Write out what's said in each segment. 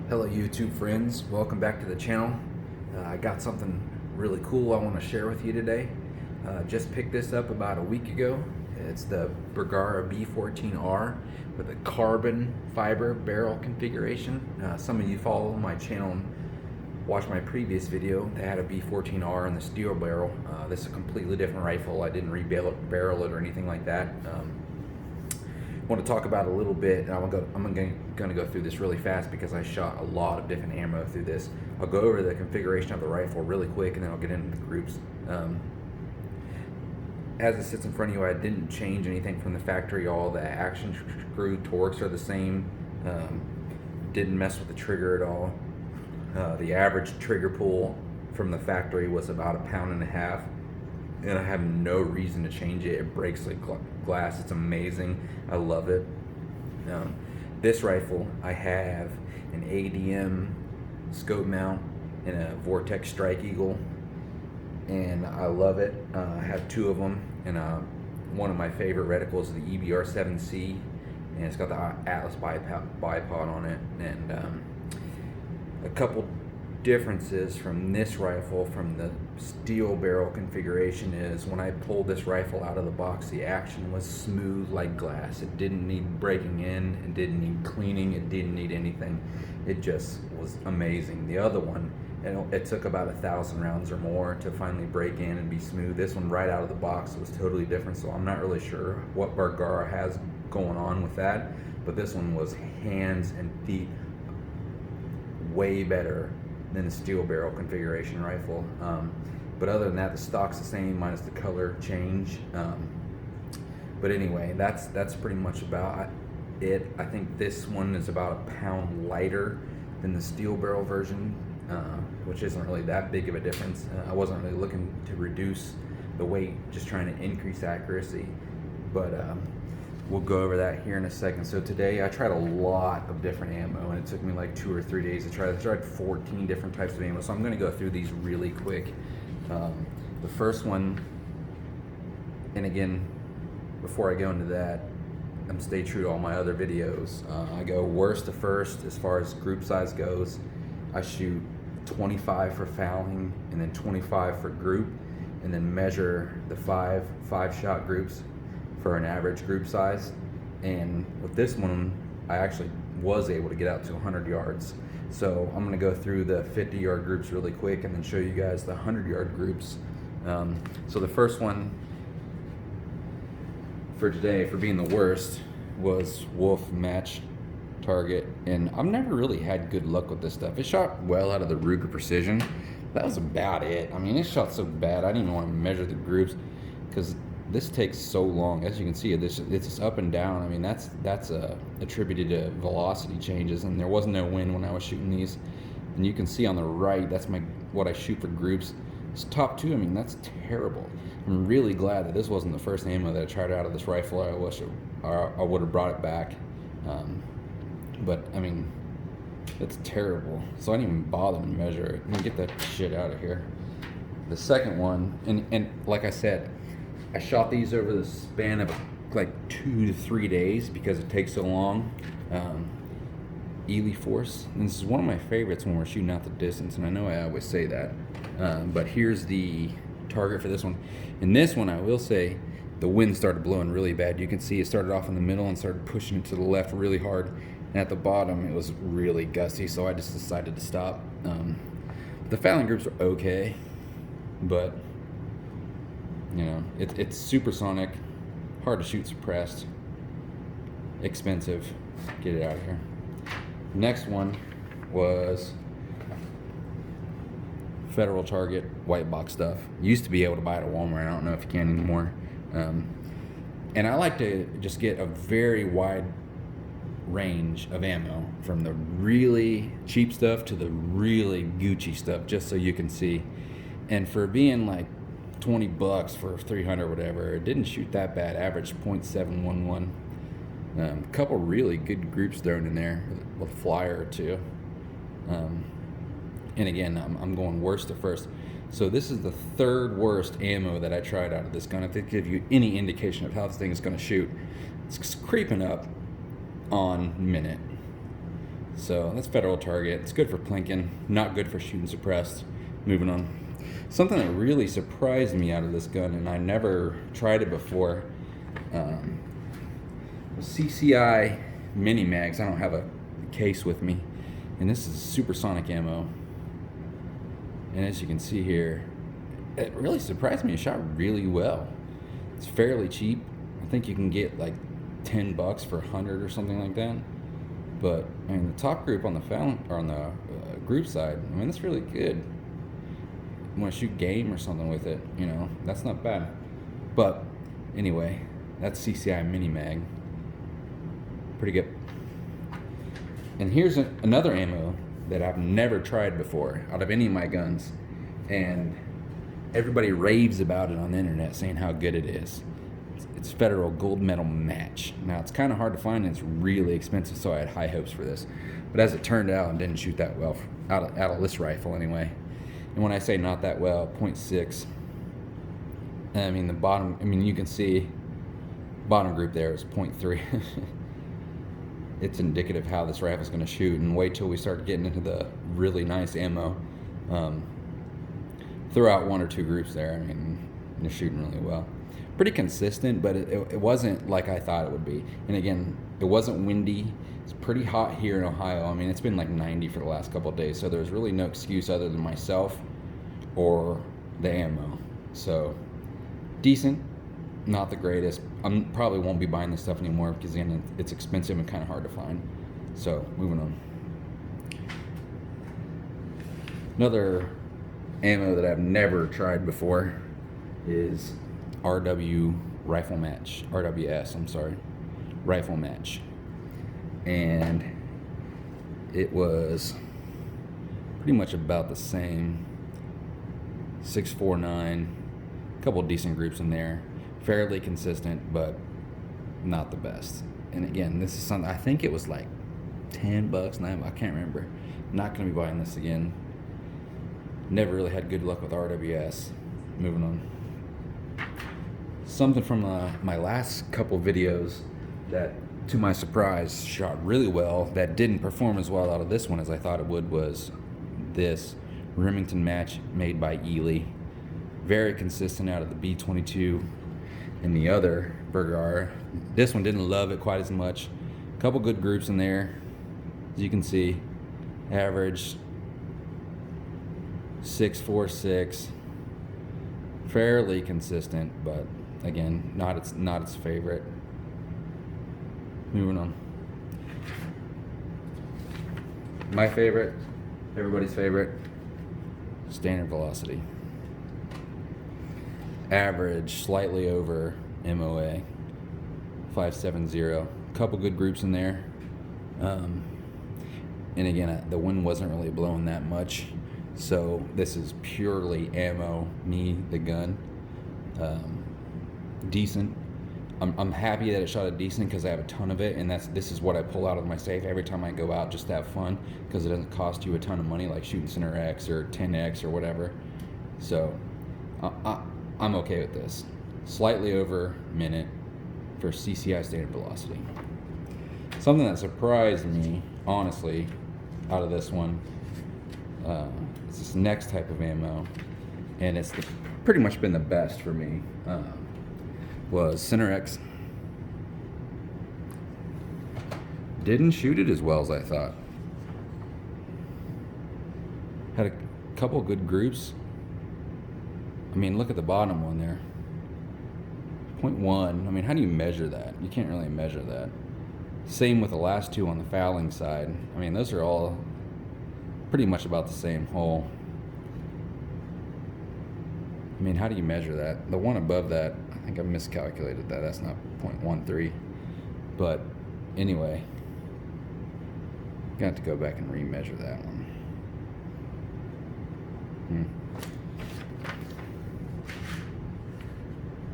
Hello YouTube friends, welcome back to the channel. I got something really cool I want to share with you today. Just picked this up about a week ago. It's the Bergara B14r with a carbon fiber barrel configuration. Some of you follow my channel and watch my previous video. They had a B14r in the steel barrel. This is a completely different rifle. I didn't barrel it or anything like that. I want to talk about it a little bit, and I'm going to go through this really fast because I shot a lot of different ammo through this. I'll go over the configuration of the rifle really quick, and then I'll get into the groups. As it sits in front of you, I didn't change anything from the factory. All the action screw torques are the same. Didn't mess with the trigger at all. The average trigger pull from the factory was about 1.5 pounds, and I have no reason to change it. It breaks like glass. It's amazing. I love it. This rifle, I have an ADM scope mount and a Vortex Strike Eagle, and I love it. I have two of them, and one of my favorite reticles is the EBR-7C, and it's got the Atlas bipod on it. And a couple differences from this rifle from the steel barrel configuration is when I pulled this rifle out of the box, the action was smooth like glass. It didn't need breaking in, it didn't need cleaning, it didn't need anything. It just was amazing. The other one, it took about 1,000 rounds or more to finally break in and be smooth. This one right out of the box was totally different, so I'm not really sure what Bergara has going on with that, but this one was hands and feet way better than the steel barrel configuration rifle. But other than that, the stock's the same minus the color change. But anyway, that's pretty much about it. I think this one is about 1 pound lighter than the steel barrel version, which isn't really that big of a difference. I wasn't really looking to reduce the weight, just trying to increase accuracy. But we'll go over that here in a second. So today I tried a lot of different ammo, and it took me like 2 or 3 days to try. I tried 14 different types of ammo, so I'm going to go through these really quick. The first one, and again, before I go into that, I'm stay true to all my other videos. I go worst to first as far as group size goes. I shoot 25 for fouling and then 25 for group, and then measure the five shot groups for an average group size. And with this one, I actually was able to get out to 100 yards. So I'm going to go through the 50-yard groups really quick and then show you guys the 100-yard groups. So the first one for today, for being the worst, was Wolf Match Target, and I've never really had good luck with this stuff. It shot well out of the Ruger Precision. That was about it. I mean, it shot so bad I didn't even want to measure the groups because this takes so long. As you can see, it's up and down. I mean, that's attributed to velocity changes, and there was no wind when I was shooting these. And you can see on the right, that's what I shoot for groups. This top two, I mean, that's terrible. I'm really glad that this wasn't the first ammo that I tried out of this rifle. I wish I would have brought it back. But I mean, it's terrible. So I didn't even bother to measure it. Let me get that shit out of here. The second one, and like I said, I shot these over the span of like 2 to 3 days because it takes so long. Eley Force, and this is one of my favorites when we're shooting out the distance, and I know I always say that, but here's the target for this one. In this one, I will say the wind started blowing really bad. You can see it started off in the middle and started pushing it to the left really hard, and at the bottom it was really gusty, so I just decided to stop. The fouling groups are okay, but you know, it's supersonic, hard to shoot suppressed, expensive. Get it out of here. Next one was Federal Target white box stuff. Used to be able to buy it at Walmart. I don't know if you can anymore. And I like to just get a very wide range of ammo, from the really cheap stuff to the really Gucci stuff, just so you can see. And for being like $20 for 300 or whatever, it didn't shoot that bad. Average 0.711. A couple really good groups thrown in there with a flyer or two. And again, I'm going worst to first. So this is the third worst ammo that I tried out of this gun. If it gives you any indication of how this thing is going to shoot, it's creeping up on minute. So that's Federal Target. It's good for plinking, not good for shooting suppressed. Moving on. Something that really surprised me out of this gun, and I never tried it before, was CCI Mini Mags. I don't have a case with me, and this is supersonic ammo. And as you can see here, it really surprised me. It shot really well. It's fairly cheap. I think you can get like $10 for 100 or something like that. But I mean, the top group on the group side, I mean, that's really good. You want to shoot game or something with it, you know, that's not bad. But anyway, that's CCI Mini Mag. Pretty good. And here's another ammo that I've never tried before out of any of my guns, and everybody raves about it on the internet, saying how good it is. It's Federal Gold Medal Match. Now, it's kind of hard to find, and it's really expensive, so I had high hopes for this. But as it turned out, it didn't shoot that well out of this rifle anyway. And when I say not that well, 0.6. I mean, the bottom, I mean, you can see bottom group there is 0.3. It's indicative how this rifle is going to shoot, and wait till we start getting into the really nice ammo. Throw out one or two groups there. I mean, they're shooting really well. Pretty consistent, but it wasn't like I thought it would be. And again, it wasn't windy. It's pretty hot here in Ohio. I mean, it's been like 90 for the last couple of days, so there's really no excuse other than myself or the ammo. So decent, not the greatest. I probably won't be buying this stuff anymore because again, it's expensive and kind of hard to find. So moving on. Another ammo that I've never tried before is RWS Rifle Match. RWS, I'm sorry. Rifle Match. And it was pretty much about the same. 649, a couple of decent groups in there. Fairly consistent, but not the best. And again, this is something, I think it was like $10, $9, I can't remember. Not going to be buying this again. Never really had good luck with RWS. Moving on. Something from my last couple videos that, to my surprise, shot really well, that didn't perform as well out of this one as I thought it would, was this Reminton Match made by Eley. Very consistent out of the B22 and the other Bergara. This one didn't love it quite as much. A couple good groups in there, as you can see. Average 6.46. Fairly consistent, but again, not its favorite. Moving on. My favorite, everybody's favorite, Standard Velocity. Average slightly over MOA, 570. Couple good groups in there. And again, the wind wasn't really blowing that much, so this is purely ammo, me, the gun. Decent. I'm happy that it shot a decent because I have a ton of it, and this is what I pull out of my safe every time I go out just to have fun, because it doesn't cost you a ton of money like shooting Center-X or Tenex or whatever. So I'm okay with this. Slightly over minute for CCI Standard Velocity. Something that surprised me, honestly, out of this one, is this next type of ammo, and it's pretty much been the best for me. Was Center-X. Didn't shoot it as well as I thought. Had a couple good groups. I mean, look at the bottom one there. 0.1. I mean, how do you measure that? You can't really measure that. Same with the last two on the fouling side. I mean, those are all pretty much about the same hole. I mean, how do you measure that? The one above that, I think I miscalculated that. That's not 0.13. But anyway, got to go back and remeasure that one.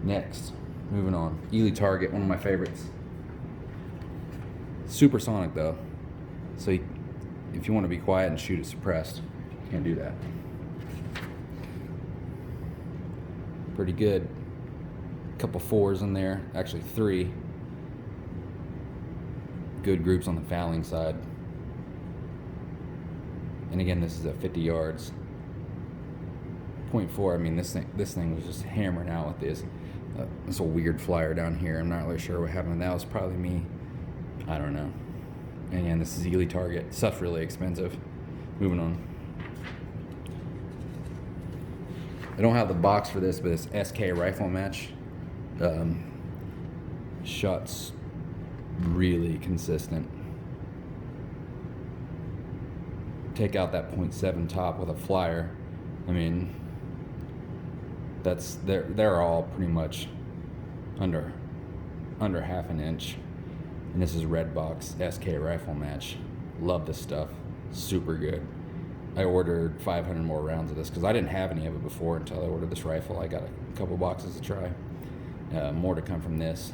Next, moving on. Eley Target, one of my favorites. Supersonic though, so if you want to be quiet and shoot it suppressed, you can't do that. Pretty good. Couple fours in there, actually 3. Good groups on the fouling side. And again, this is at 50 yards. 0.4, I mean, this thing was just hammering out with this. It's a weird flyer down here. I'm not really sure what happened. That was probably me. I don't know. And again, this is Eley Target. Stuff's really expensive. Moving on. I don't have the box for this, but it's SK Rifle Match. Shots really consistent. Take out that 0.7 top with a flyer. I mean, they're all pretty much under half an inch. And this is Red Box SK Rifle Match. Love this stuff. Super good. I ordered 500 more rounds of this because I didn't have any of it before until I ordered this rifle. I got a couple boxes to try. More to come from this.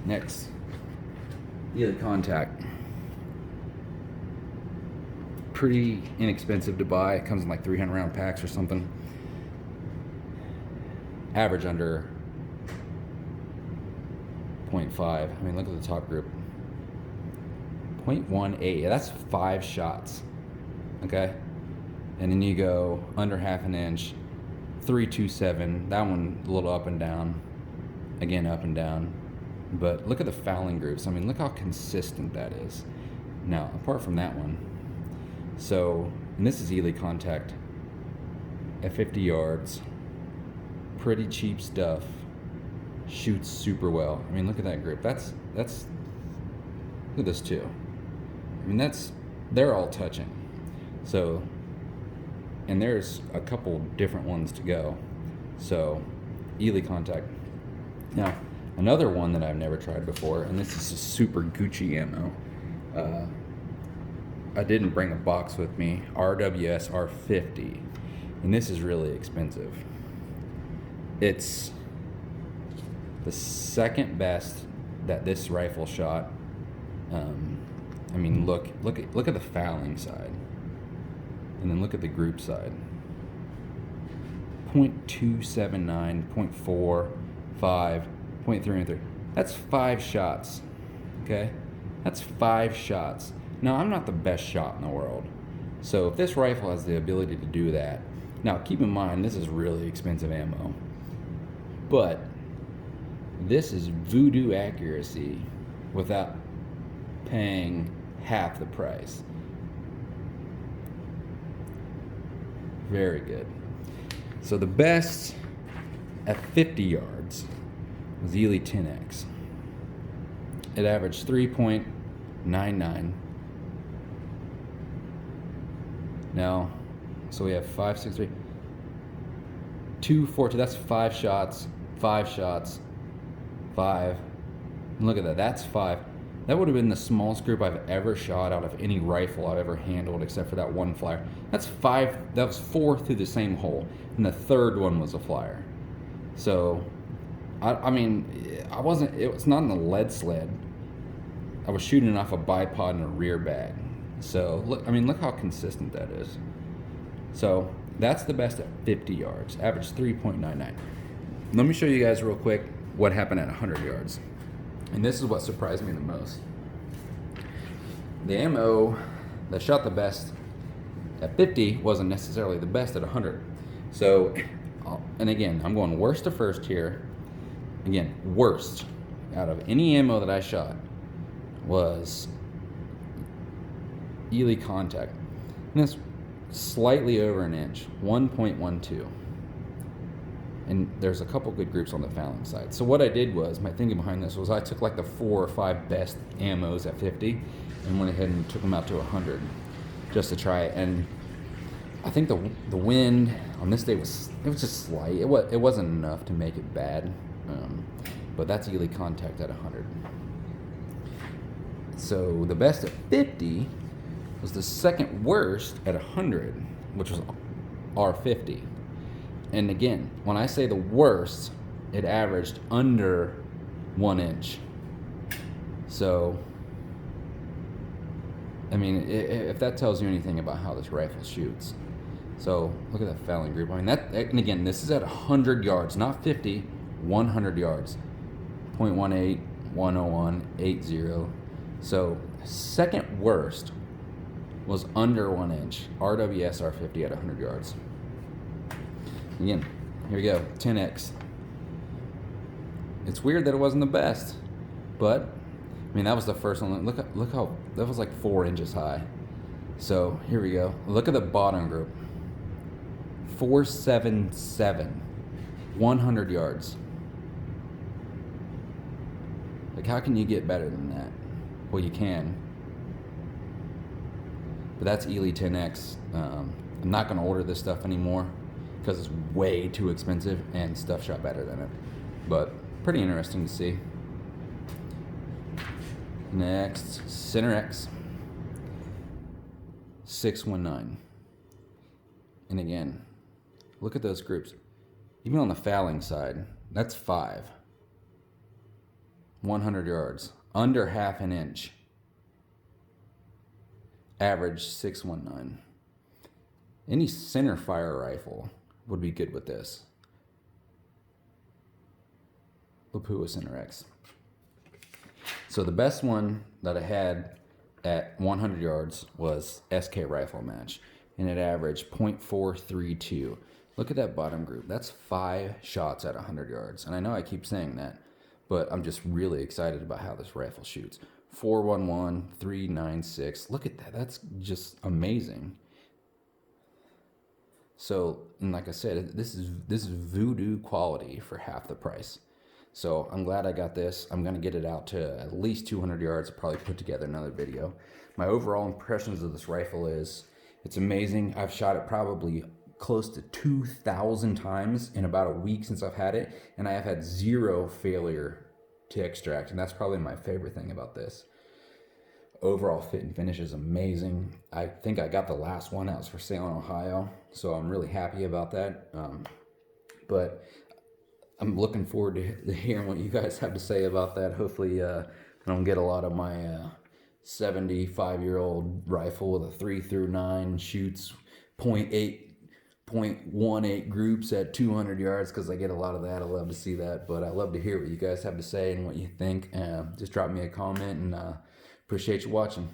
Next, Eley Contact. Pretty inexpensive to buy. It comes in like 300 round packs or something. Average under 0.5. I mean, look at the top group. 0.18. That's 5 shots. Okay? And then you go under half an inch. 327. That one a little up and down. Again, up and down. But look at the fouling groups. I mean, look how consistent that is. Now, apart from that one. So, and this is Eley Contact at 50 yards. Pretty cheap stuff. Shoots super well. I mean, look at that group. That's look at this too. I mean, they're all touching. So, and there's a couple different ones to go. So, Eley Contact. Now, another one that I've never tried before, and this is a super Gucci ammo. I didn't bring a box with me. RWS R50, and this is really expensive. It's the second best that this rifle shot. I mean, look at the fouling side, and then look at the group side. 0.279, 0.4, 5, 0.3. That's 5 shots. Okay, that's 5 shots. Now, I'm not the best shot in the world, so if this rifle has the ability to do that, now keep in mind this is really expensive ammo, but this is voodoo accuracy without paying half the price. Very good. So the best at 50 yards was Eley Tenex. It averaged 3.99. Now, so we have 5, 6, 3, 2, 4, 2. That's 5 shots, 5 shots, 5. And look at that. That's 5. That would have been the smallest group I've ever shot out of any rifle I've ever handled, except for that one flyer. That's 5. That was 4 through the same hole, and the third one was a flyer. So, I mean, I wasn't. It was not in the lead sled. I was shooting off a bipod and a rear bag. So, look, I mean, look how consistent that is. So, that's the best at 50 yards. Average 3.99. Let me show you guys real quick what happened at 100 yards. And this is what surprised me the most. The ammo that shot the best at 50 wasn't necessarily the best at 100. So, and again, I'm going worst to first here. Again, worst out of any ammo that I shot was Eley Contact. And that's slightly over an inch, 1.12. And there's a couple good groups on the fouling side. So what I did was, my thinking behind this was I took like the 4 or 5 best ammos at 50 and went ahead and took them out to 100 just to try it. And I think the wind on this day was just slight. It wasn't enough to make it bad. But that's Eley Contact at 100. So the best at 50 was the second worst at 100, which was R50. And again, when I say the worst, it averaged under 1 inch. So, I mean, if that tells you anything about how this rifle shoots. So, look at that fouling group. I mean, and again, this is at 100 yards, not 50, 100 yards. 0.18, 101, 80. So second worst was under 1 inch, RWS R50 at 100 yards. Again, here we go, Tenex. It's weird that it wasn't the best, but I mean, that was the first one. Look how, that was like 4 inches high. So here we go. Look at the bottom group. 477, 100 yards. Like, how can you get better than that? Well, you can. But that's Eley Tenex. I'm not going to order this stuff anymore because it's way too expensive and stuff shot better than it. But pretty interesting to see. Next, Center-X 619. And again, look at those groups. Even on the fouling side, that's 5. 100 yards, under half an inch. Average 619. Any center fire rifle would be good with this. Lapua Center-X. So the best one that I had at 100 yards was CCI Rifle Match, and it averaged .432. Look at that bottom group. That's 5 shots at 100 yards. And I know I keep saying that, but I'm just really excited about how this rifle shoots. 411, 396. Look at that. That's just amazing. So, and like I said, this is voodoo quality for half the price. So I'm glad I got this. I'm going to get it out to at least 200 yards. I'll probably put together another video. My overall impressions of this rifle is, it's amazing. I've shot it probably close to 2,000 times in about a week since I've had it, and I have had 0 failure to extract, and that's probably my favorite thing about this. Overall fit and finish is amazing. I think I got the last one that was for sale in Ohio, so I'm really happy about that. But I'm looking forward to hearing what you guys have to say about that. Hopefully I don't get a lot of my 75-year-old rifle with a 3 through 9 shoots 0.18 groups at 200 yards, because I get a lot of that. I love to see that, but I love to hear what you guys have to say and what you think. Just drop me a comment, and appreciate you watching.